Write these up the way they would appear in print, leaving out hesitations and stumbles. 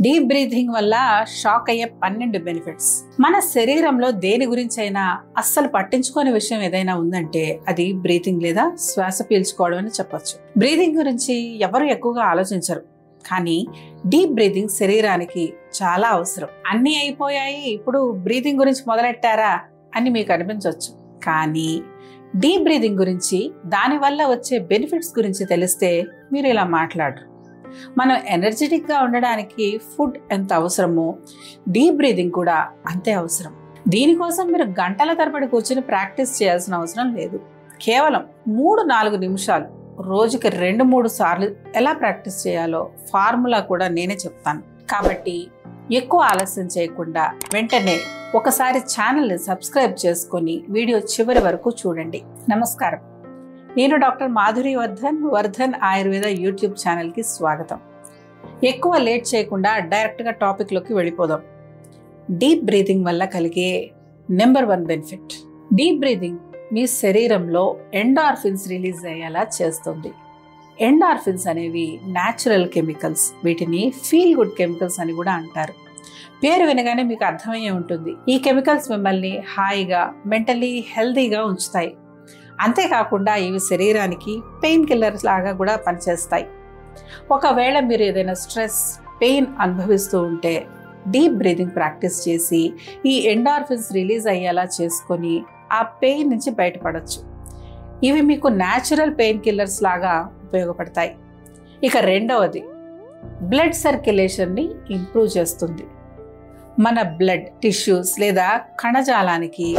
Deep breathing వల్ల shock అయ్యే 12 benefits. మన శరీరంలో దేని గురించి అయినా అస్సలు పట్టించుకోని విషయం ఏదైనా ఉందంటే అది బ్రీతింగ్ లేదా శ్వాస పీల్చుకోవడం అని చెప్పొచ్చు. బ్రీతింగ్ గురించి ఎవరు ఎక్కువగా ఆలోచించరు, కానీ డీప్ బ్రీతింగ్ శరీరానికి చాలా అవసరం. అన్నీ అయిపోయాయి, ఇప్పుడు బ్రీతింగ్ గురించి మొదలెట్టారా అని మీకు అనిపించవచ్చు. కానీ డీప్ బ్రీతింగ్ గురించి, దానివల్ల వచ్చే బెనిఫిట్స్ గురించి తెలిస్తే మీరు ఇలా మాట్లాడరు. మనం ఎనర్జెటిక్గా ఉండడానికి ఫుడ్ ఎంత అవసరమో డీప్ బ్రీతింగ్ కూడా అంతే అవసరం. దీనికోసం మీరు గంటల తరబడి కూర్చొని ప్రాక్టీస్ చేయాల్సిన అవసరం లేదు. కేవలం 3-4 నిమిషాలు రోజుకి 2-3 సార్లు ఎలా ప్రాక్టీస్ చేయాలో ఫార్ములా కూడా నేనే చెప్తాను. కాబట్టి ఎక్కువ ఆలస్యం చేయకుండా వెంటనే ఒకసారి ఛానల్ని సబ్స్క్రైబ్ చేసుకొని వీడియో చివరి వరకు చూడండి. నమస్కారం, నేను డాక్టర్ మాధురి వర్ధన్ ఆయుర్వేద యూట్యూబ్ ఛానల్కి స్వాగతం. ఎక్కువ లేట్ చేయకుండా డైరెక్ట్గా టాపిక్లోకి వెళ్ళిపోదాం. డీప్ బ్రీతింగ్ వల్ల కలిగే నెంబర్ 1 బెనిఫిట్. డీప్ బ్రీతింగ్ మీ శరీరంలో ఎండార్ఫిన్స్ రిలీజ్ అయ్యేలా చేస్తుంది. ఎండార్ఫిన్స్ అనేవి న్యాచురల్ కెమికల్స్. వీటిని ఫీల్ గుడ్ కెమికల్స్ అని కూడా అంటారు. పేరు వినగానే మీకు అర్థమయ్యే ఉంటుంది. ఈ కెమికల్స్ మిమ్మల్ని హాయిగా, మెంటలీ హెల్తీగా ఉంచుతాయి. అంతేకాకుండా ఇవి శరీరానికి పెయిన్ కిల్లర్స్ లాగా కూడా పనిచేస్తాయి. ఒకవేళ మీరు ఏదైనా స్ట్రెస్, పెయిన్ అనుభవిస్తూ ఉంటే డీప్ బ్రీతింగ్ ప్రాక్టీస్ చేసి ఈ ఎండార్ఫిన్స్ రిలీజ్ అయ్యేలా చేసుకొని ఆ పెయిన్ నుంచి బయటపడవచ్చు. ఇవి మీకు న్యాచురల్ పెయిన్ కిల్లర్స్ లాగా ఉపయోగపడతాయి. ఇక రెండవది, బ్లడ్ సర్క్యులేషన్ని ఇంప్రూవ్ చేస్తుంది. మన బ్లడ్ టిష్యూస్ లేదా కణజాలానికి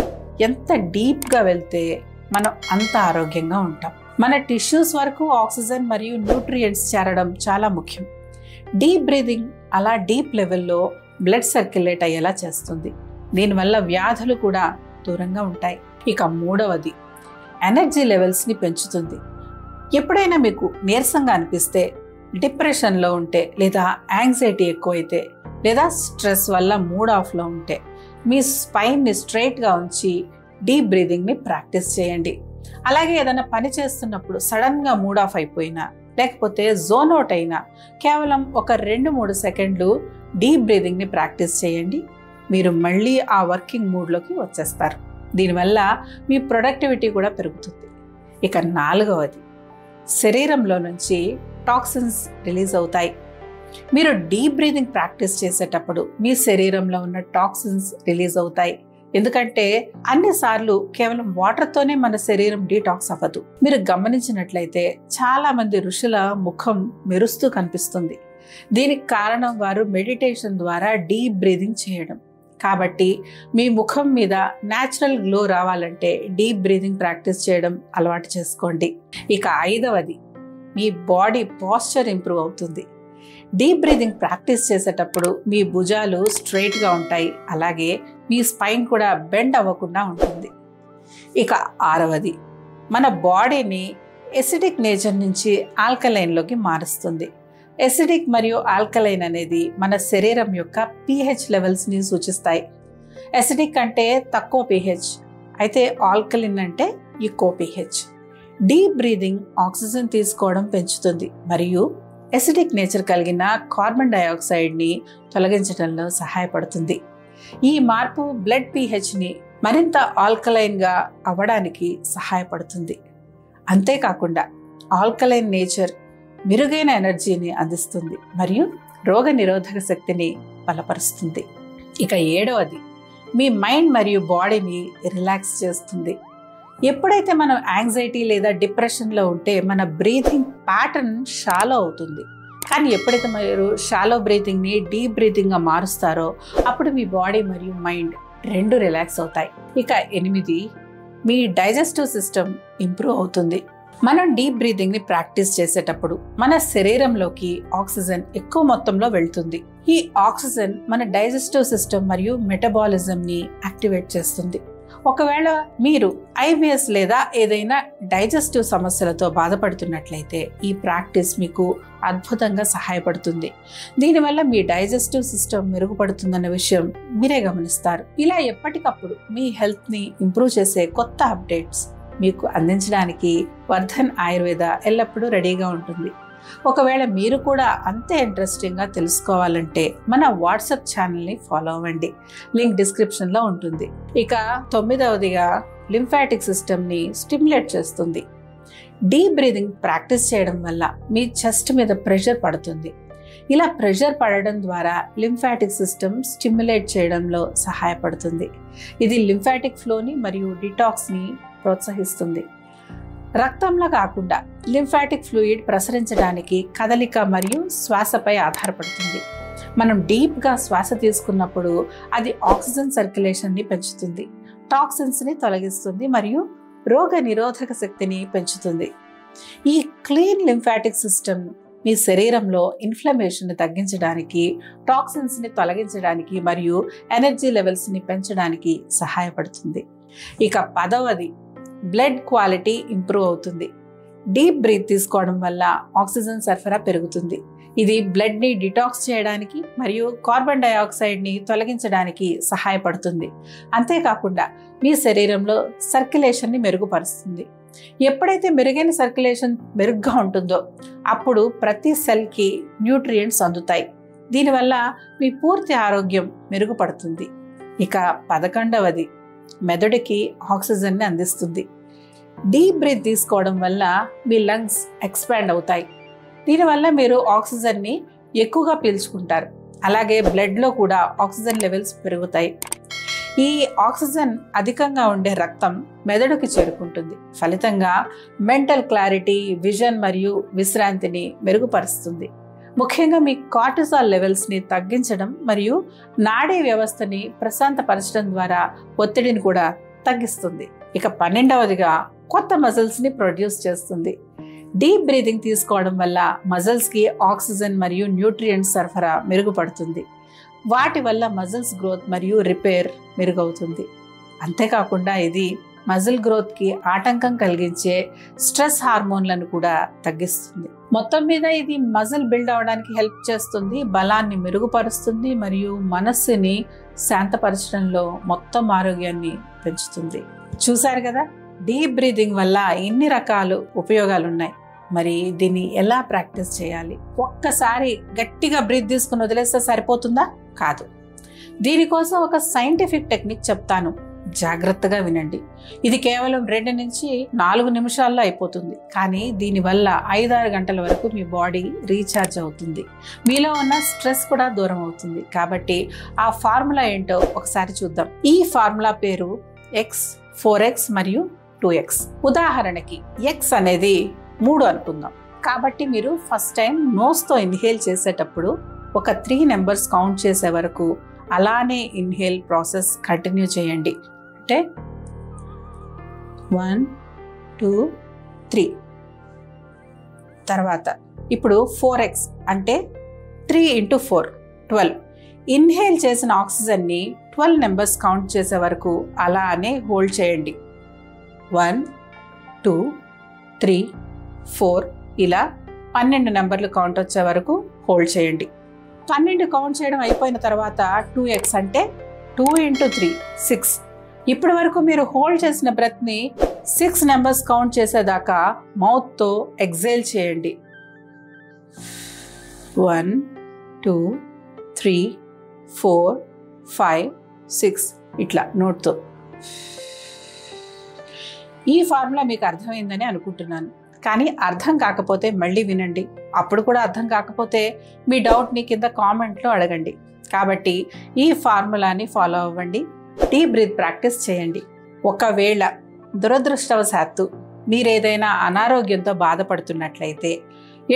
ఎంత డీప్గా వెళ్తే మనం అంత ఆరోగ్యంగా ఉంటాం. మన టిష్యూస్ వరకు ఆక్సిజన్ మరియు న్యూట్రియంట్స్ చేరడం చాలా ముఖ్యం. డీప్ బ్రీతింగ్ అలా డీప్ లెవెల్లో బ్లడ్ సర్క్యులేట్ అయ్యేలా చేస్తుంది. దీనివల్ల వ్యాధులు కూడా దూరంగా ఉంటాయి. ఇక మూడవది, ఎనర్జీ లెవెల్స్ని పెంచుతుంది. ఎప్పుడైనా మీకు నీరసంగా అనిపిస్తే, డిప్రెషన్లో ఉంటే, లేదా యాంగ్జైటీ ఎక్కువైతే, లేదా స్ట్రెస్ వల్ల మూడ్ ఆఫ్లో ఉంటే మీ స్పైన్ని స్ట్రైట్గా ఉంచి డీప్ బ్రీతింగ్ని ప్రాక్టీస్ చేయండి. అలాగే ఏదైనా పని చేస్తున్నప్పుడు సడన్గా మూడ్ ఆఫ్ అయిపోయినా, లేకపోతే జోన్ అవుట్ అయినా కేవలం ఒక 2-3 సెకండ్లు డీప్ బ్రీతింగ్ని ప్రాక్టీస్ చేయండి. మీరు మళ్ళీ ఆ వర్కింగ్ మూడ్లోకి వచ్చేస్తారు. దీనివల్ల మీ ప్రొడక్టివిటీ కూడా పెరుగుతుంది. ఇక నాలుగవది, శరీరంలో నుంచి టాక్సిన్స్ రిలీజ్ అవుతాయి. మీరు డీప్ బ్రీతింగ్ ప్రాక్టీస్ చేసేటప్పుడు మీ శరీరంలో ఉన్న టాక్సిన్స్ రిలీజ్ అవుతాయి. ఎందుకంటే అన్నిసార్లు కేవలం వాటర్తోనే మన శరీరం డీటాక్స్ అవ్వదు. మీరు గమనించినట్లయితే చాలా మంది ఋషుల ముఖం మెరుస్తూ కనిపిస్తుంది. దీనికి కారణం వారు మెడిటేషన్ ద్వారా డీప్ బ్రీతింగ్ చేయడం. కాబట్టి మీ ముఖం మీద న్యాచురల్ గ్లో రావాలంటే డీప్ బ్రీతింగ్ ప్రాక్టీస్ చేయడం అలవాటు చేసుకోండి. ఇక ఐదవది, మీ బాడీ పోస్చర్ ఇంప్రూవ్ అవుతుంది. డీప్ బ్రీతింగ్ ప్రాక్టీస్ చేసేటప్పుడు మీ భుజాలు స్ట్రైట్గా ఉంటాయి. అలాగే మీ స్పైన్ కూడా బెండ్ అవ్వకుండా ఉంటుంది. ఇక ఆరవది, మన బాడీని ఎసిడిక్ నేచర్ నుంచి ఆల్కలైన్లోకి మారుస్తుంది. ఎసిడిక్ మరియు ఆల్కలైన్ అనేది మన శరీరం యొక్క pH లెవెల్స్ని సూచిస్తాయి. ఎసిడిక్ అంటే తక్కువ pH, అయితే ఆల్కలిన్ అంటే ఎక్కువ pH. డీప్ బ్రీతింగ్ ఆక్సిజన్ తీసుకోవడం పెంచుతుంది మరియు ఎసిడిక్ నేచర్ కలిగిన కార్బన్ డైఆక్సైడ్ని తొలగించడంలో సహాయపడుతుంది. ఈ మార్పు బ్లడ్ pHని మరింత ఆల్కలైన్గా అవ్వడానికి సహాయపడుతుంది. అంతేకాకుండా ఆల్కలైన్ నేచర్ మెరుగైన ఎనర్జీని అందిస్తుంది మరియు రోగ నిరోధక శక్తిని బలపరుస్తుంది. ఇక ఏడవది, మీ మైండ్ మరియు బాడీని రిలాక్స్ చేస్తుంది. ఎప్పుడైతే మనం యాంగ్జైటీ లేదా డిప్రెషన్లో ఉంటే మన బ్రీతింగ్ ప్యాటర్న్ షాలో అవుతుంది. కానీ ఎప్పుడైతే మీరు షాలో బ్రీతింగ్ని డీప్ బ్రీతింగ్గా మారుస్తారో అప్పుడు మీ బాడీ మరియు మైండ్ రెండు రిలాక్స్ అవుతాయి. ఇక 8, మీ డైజెస్టివ్ సిస్టమ్ ఇంప్రూవ్ అవుతుంది. మనం డీప్ బ్రీతింగ్ని ప్రాక్టీస్ చేసేటప్పుడు మన శరీరంలోకి ఆక్సిజన్ ఎక్కువ మొత్తంలో వెళ్తుంది. ఈ ఆక్సిజన్ మన డైజెస్టివ్ సిస్టమ్ మరియు మెటబాలిజంని యాక్టివేట్ చేస్తుంది. ఒకవేళ మీరు IBS లేదా ఏదైనా డైజెస్టివ్ సమస్యలతో బాధపడుతున్నట్లయితే ఈ ప్రాక్టీస్ మీకు అద్భుతంగా సహాయపడుతుంది. దీనివల్ల మీ డైజెస్టివ్ సిస్టమ్ మెరుగుపడుతుందన్న విషయం మీరే గమనిస్తారు. ఇలా ఎప్పటికప్పుడు మీ హెల్త్ని ఇంప్రూవ్ చేసే కొత్త అప్డేట్స్ మీకు అందించడానికి వర్ధన్ ఆయుర్వేద ఎల్లప్పుడూ రెడీగా ఉంటుంది. ఒకవేళ మీరు కూడా అంతే ఇంట్రెస్టింగ్గా తెలుసుకోవాలంటే మన వాట్సాప్ ఛానల్ని ఫాలో అవ్వండి, లింక్ డిస్క్రిప్షన్లో ఉంటుంది. ఇక 9వదిగా లింఫాటిక్ సిస్టమ్ని స్టిమ్యులేట్ చేస్తుంది. డీప్ బ్రీదింగ్ ప్రాక్టీస్ చేయడం వల్ల మీ చెస్ట్ మీద ప్రెషర్ పడుతుంది. ఇలా ప్రెషర్ పడడం ద్వారా లింఫాటిక్ సిస్టమ్ స్టిమ్యులేట్ చేయడంలో సహాయపడుతుంది. ఇది లింఫాటిక్ ఫ్లోని మరియు డిటాక్స్ని ప్రోత్సహిస్తుంది. రక్తంలో కాకుండా లింఫాటిక్ ఫ్లూయిడ్ ప్రసరించడానికి కదలిక మరియు శ్వాసపై ఆధారపడుతుంది. మనం డీప్గా శ్వాస తీసుకున్నప్పుడు అది ఆక్సిజన్ సర్క్యులేషన్ని పెంచుతుంది, టాక్సిన్స్ని తొలగిస్తుంది మరియు రోగ నిరోధక శక్తిని పెంచుతుంది. ఈ క్లీన్ లింఫాటిక్ సిస్టమ్ మీ శరీరంలో ఇన్ఫ్లమేషన్ని తగ్గించడానికి, టాక్సిన్స్ని తొలగించడానికి మరియు ఎనర్జీ లెవెల్స్ని పెంచడానికి సహాయపడుతుంది. ఇక 10వది బ్లడ్ క్వాలిటీ ఇంప్రూవ్ అవుతుంది. డీప్ బ్రీత్ తీసుకోవడం వల్ల ఆక్సిజన్ సరఫరా పెరుగుతుంది. ఇది బ్లడ్ని డిటాక్స్ చేయడానికి మరియు కార్బన్ డైఆక్సైడ్ని తొలగించడానికి సహాయపడుతుంది. అంతేకాకుండా మీ శరీరంలో సర్క్యులేషన్ని మెరుగుపరుస్తుంది. ఎప్పుడైతే మెరుగైన సర్క్యులేషన్ మెరుగ్గా ఉంటుందో అప్పుడు ప్రతి సెల్కి న్యూట్రియంట్స్ అందుతాయి. దీనివల్ల మీ పూర్తి ఆరోగ్యం మెరుగుపడుతుంది. ఇక 11వది మెదడుకి ఆక్సిజన్ని అందిస్తుంది. డీప్ బ్రీత్ తీసుకోవడం వల్ల మీ లంగ్స్ ఎక్స్పాండ్ అవుతాయి. దీనివల్ల మీరు ఆక్సిజన్ని ఎక్కువగా పీల్చుకుంటారు. అలాగే బ్లడ్లో కూడా ఆక్సిజన్ లెవెల్స్ పెరుగుతాయి. ఈ ఆక్సిజన్ అధికంగా ఉండే రక్తం మెదడుకి చేరుకుంటుంది. ఫలితంగా మెంటల్ క్లారిటీ, విజన్ మరియు విశ్రాంతిని మెరుగుపరుస్తుంది. ముఖ్యంగా మీ కార్టిసాల్ లెవెల్స్ని తగ్గించడం మరియు నాడీ వ్యవస్థని ప్రశాంతపరచడం ద్వారా ఒత్తిడిని కూడా తగ్గిస్తుంది. ఇక 12వదిగా కొత్త మజిల్స్ని ప్రొడ్యూస్ చేస్తుంది. డీప్ బ్రీదింగ్ తీసుకోవడం వల్ల మజిల్స్కి ఆక్సిజన్ మరియు న్యూట్రియంట్స్ సరఫరా మెరుగుపడుతుంది. వాటి వల్ల మజిల్స్ గ్రోత్ మరియు రిపేర్ మెరుగవుతుంది. అంతేకాకుండా ఇది మజిల్ గ్రోత్కి ఆటంకం కలిగించే స్ట్రెస్ హార్మోన్లను కూడా తగ్గిస్తుంది. మొత్తం మీద ఇది మజిల్ బిల్డ్ అవడానికి హెల్ప్ చేస్తుంది, బలాన్ని మెరుగుపరుస్తుంది మరియు మనస్సుని శాంతపరచడంలో మొత్తం ఆరోగ్యాన్ని పెంచుతుంది. చూశారు కదా, డీప్ బ్రీదింగ్ వల్ల ఎన్ని రకాల ఉపయోగాలు ఉన్నాయి. మరి దీన్ని ఎలా ప్రాక్టీస్ చేయాలి? ఒక్కసారి గట్టిగా బ్రీత్ తీసుకుని వదిలేస్తే సరిపోతుందా? కాదు. దీనికోసం ఒక సైంటిఫిక్ టెక్నిక్ చెప్తాను, జాగ్రత్తగా వినండి. ఇది కేవలం 2 నుంచి 4 నిమిషాల్లో అయిపోతుంది. కానీ దీనివల్ల 5-6 గంటల వరకు మీ బాడీ రీఛార్జ్ అవుతుంది. మీలో ఉన్న స్ట్రెస్ కూడా దూరం అవుతుంది. కాబట్టి ఆ ఫార్ములా ఏంటో ఒకసారి చూద్దాం. ఈ ఫార్ములా పేరు X, 4X మరియు 2X. ఉదాహరణకి X అనేది 3 అనుకుందాం. కాబట్టి మీరు ఫస్ట్ టైం నోస్తో ఇన్హేల్ చేసేటప్పుడు ఒక 3 నెంబర్స్ కౌంట్ చేసే వరకు అలానే ఇన్హేల్ ప్రాసెస్ కంటిన్యూ చేయండి. అంటే 1, 2, 3. తర్వాత ఇప్పుడు 4X అంటే 3 × 4 12. ఇన్హేల్ చేసిన ఆక్సిజన్ని 12 నెంబర్స్ కౌంట్ చేసే వరకు అలానే హోల్డ్ చేయండి. 1, 2, 3, 4 ఇలా 12 నెంబర్లు కౌంట్ వచ్చే వరకు హోల్డ్ చేయండి. 12 కౌంట్ చేయడం అయిపోయిన తర్వాత 2X అంటే 2 × 3 6. ఇప్పటి వరకు మీరు హోల్డ్ చేసిన బ్రెత్ని 6 నెంబర్స్ కౌంట్ చేసేదాకా మౌత్తో ఎక్సేల్ చేయండి. 1, 2, 3, 4, 5, 6 ఇట్లా నోట్తో. ఈ ఫార్ములా మీకు అర్థమైందని అనుకుంటున్నాను. కానీ అర్థం కాకపోతే మళ్ళీ వినండి. అప్పుడు కూడా అర్థం కాకపోతే మీ డౌట్ని కింద కామెంట్లో అడగండి. కాబట్టి ఈ ఫార్ములాని ఫాలో అవ్వండి, డీప్ బ్రీత్ ప్రాక్టీస్ చేయండి. ఒకవేళ దురదృష్టవశాత్తు మీరేదైనా అనారోగ్యంతో బాధపడుతున్నట్లయితే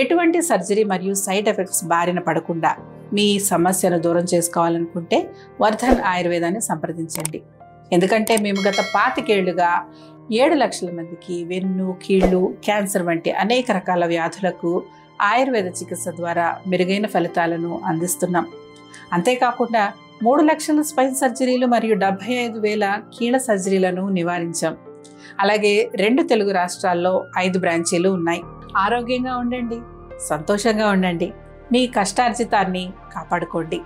ఎటువంటి సర్జరీ మరియు సైడ్ ఎఫెక్ట్స్ బారిన పడకుండా మీ సమస్యను దూరం చేసుకోవాలనుకుంటే వర్ధన్ ఆయుర్వేదాన్ని సంప్రదించండి. ఎందుకంటే మేము గత 25 ఏళ్లుగా 7 లక్షల మందికి వెన్ను, కీళ్ళు, క్యాన్సర్ వంటి అనేక రకాల వ్యాధులకు ఆయుర్వేద చికిత్స ద్వారా మెరుగైన ఫలితాలను అందిస్తున్నాం. అంతేకాకుండా 3 లక్షల స్పైన్ సర్జరీలు మరియు 75,000 కీళ్ళ సర్జరీలను నివారించాం. అలాగే 2 తెలుగు రాష్ట్రాల్లో 5 బ్రాంచీలు ఉన్నాయి. ఆరోగ్యంగా ఉండండి, సంతోషంగా ఉండండి, మీ కష్టార్జితాన్ని కాపాడుకోండి.